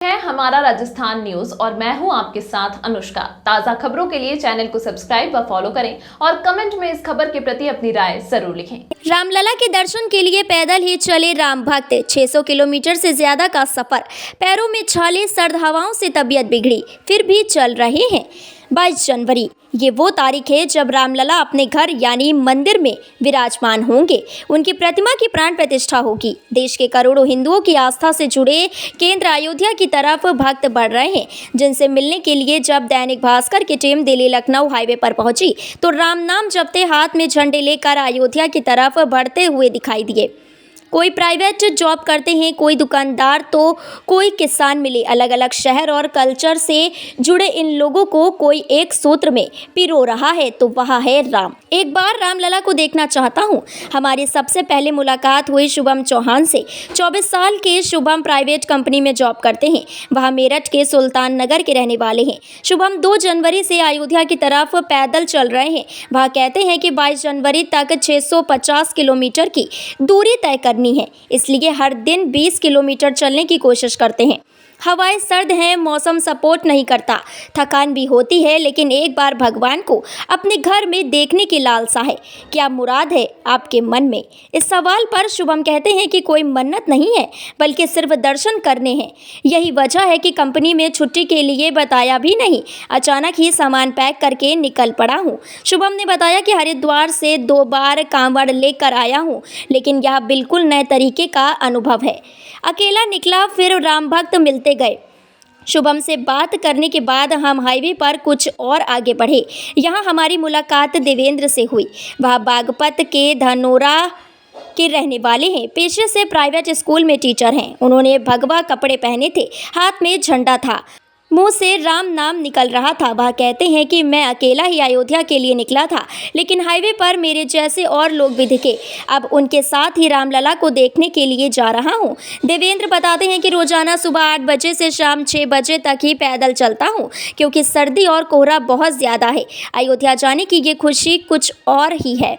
है हमारा राजस्थान न्यूज और मैं हूं आपके साथ अनुष्का। ताजा खबरों के लिए चैनल को सब्सक्राइब व फॉलो करें और कमेंट में इस खबर के प्रति अपनी राय जरूर लिखें। रामलला के दर्शन के लिए पैदल ही चले राम भक्त। 600 किलोमीटर से ज्यादा का सफर, पैरों में छाले, सर्द हवाओं से तबीयत बिगड़ी, फिर भी चल रहे हैं। 22 जनवरी ये वो तारीख है जब रामलला अपने घर यानी मंदिर में विराजमान होंगे। उनकी प्रतिमा की प्राण प्रतिष्ठा होगी। देश के करोड़ों हिंदुओं की आस्था से जुड़े केंद्र अयोध्या की तरफ भक्त बढ़ रहे हैं, जिनसे मिलने के लिए जब दैनिक भास्कर की टीम दिल्ली लखनऊ हाईवे पर पहुंची तो राम नाम जपते, हाथ में झंडे लेकर अयोध्या की तरफ बढ़ते हुए दिखाई दिए। कोई प्राइवेट जॉब करते हैं, कोई दुकानदार तो कोई किसान मिले। अलग अलग शहर और कल्चर से जुड़े इन लोगों को कोई एक सूत्र में पिरो रहा है, तो वह है राम। एक बार रामलला को देखना चाहता हूँ। हमारी सबसे पहले मुलाकात हुई शुभम चौहान से। 24 साल के शुभम प्राइवेट कंपनी में जॉब करते हैं। वह मेरठ के सुल्तान नगर के रहने वाले हैं। शुभम 2 जनवरी से अयोध्या की तरफ पैदल चल रहे हैं। वह कहते हैं कि 22 जनवरी तक 650 किलोमीटर की दूरी तय करनी है, इसलिए हर दिन 20 किलोमीटर चलने की कोशिश करते हैं। हवाएं सर्द हैं, मौसम सपोर्ट नहीं करता, थकान भी होती है, लेकिन एक बार भगवान को अपने घर में देखने की लालसा है। क्या मुराद है आपके मन में? इस सवाल पर शुभम कहते हैं कि कोई मन्नत नहीं है, बल्कि सिर्फ दर्शन करने हैं। यही वजह है कि कंपनी में छुट्टी के लिए बताया भी नहीं, अचानक ही सामान पैक करके निकल पड़ा हूँ। शुभम ने बताया कि हरिद्वार से 2 बार कांवड़ लेकर आया हूँ, लेकिन यह बिल्कुल नए तरीके का अनुभव है। अकेला निकला, फिर राम भक्त मिलते गए। शुभम से बात करने के बाद हम हाईवे पर कुछ और आगे बढ़े। यहाँ हमारी मुलाकात देवेंद्र से हुई। वह बागपत के धनोरा के रहने वाले हैं। पेशे से प्राइवेट स्कूल में टीचर हैं। उन्होंने भगवा कपड़े पहने थे, हाथ में झंडा था, मुंह से राम नाम निकल रहा था। वह कहते हैं कि मैं अकेला ही अयोध्या के लिए निकला था, लेकिन हाईवे पर मेरे जैसे और लोग भी दिखे। अब उनके साथ ही रामलला को देखने के लिए जा रहा हूं। देवेंद्र बताते हैं कि रोजाना सुबह 8 बजे से शाम 6 बजे तक ही पैदल चलता हूं, क्योंकि सर्दी और कोहरा बहुत ज़्यादा है। अयोध्या जाने की ये खुशी कुछ और ही है।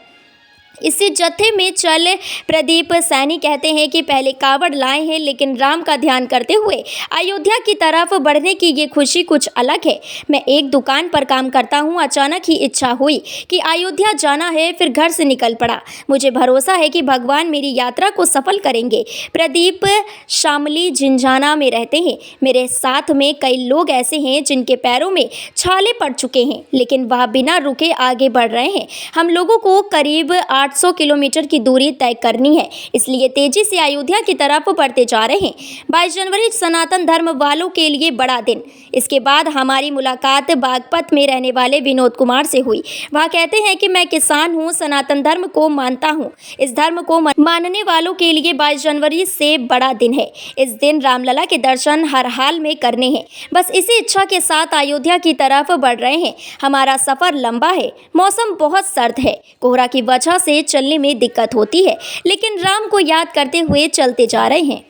इसी जत्थे में चल प्रदीप सैनी कहते हैं कि पहले कावड़ लाए हैं, लेकिन राम का ध्यान करते हुए अयोध्या की तरफ बढ़ने की ये खुशी कुछ अलग है। मैं एक दुकान पर काम करता हूँ। अचानक ही इच्छा हुई कि अयोध्या जाना है, फिर घर से निकल पड़ा। मुझे भरोसा है कि भगवान मेरी यात्रा को सफल करेंगे। प्रदीप शामली झिंझाना में रहते हैं। मेरे साथ में कई लोग ऐसे हैं जिनके पैरों में छाले पड़ चुके हैं, लेकिन वह बिना रुके आगे बढ़ रहे हैं। हम लोगों को करीब 800 किलोमीटर की दूरी तय करनी है, इसलिए तेजी से अयोध्या की तरफ बढ़ते जा रहे हैं। 22 जनवरी सनातन धर्म वालों के लिए बड़ा दिन। इसके बाद हमारी मुलाकात बागपत में रहने वाले विनोद कुमार से हुई। वह कहते हैं कि मैं किसान हूं, सनातन धर्म को मानता हूं। इस धर्म को मानने वालों के लिए 22 जनवरी से बड़ा दिन है। इस दिन रामलला के दर्शन हर हाल में करने हैं। बस इसी इच्छा के साथ अयोध्या की तरफ बढ़ रहे हैं। हमारा सफर लंबा है, मौसम बहुत सर्द है, कोहरा की वजह से चलने में दिक्कत होती है, लेकिन राम को याद करते हुए चलते जा रहे हैं।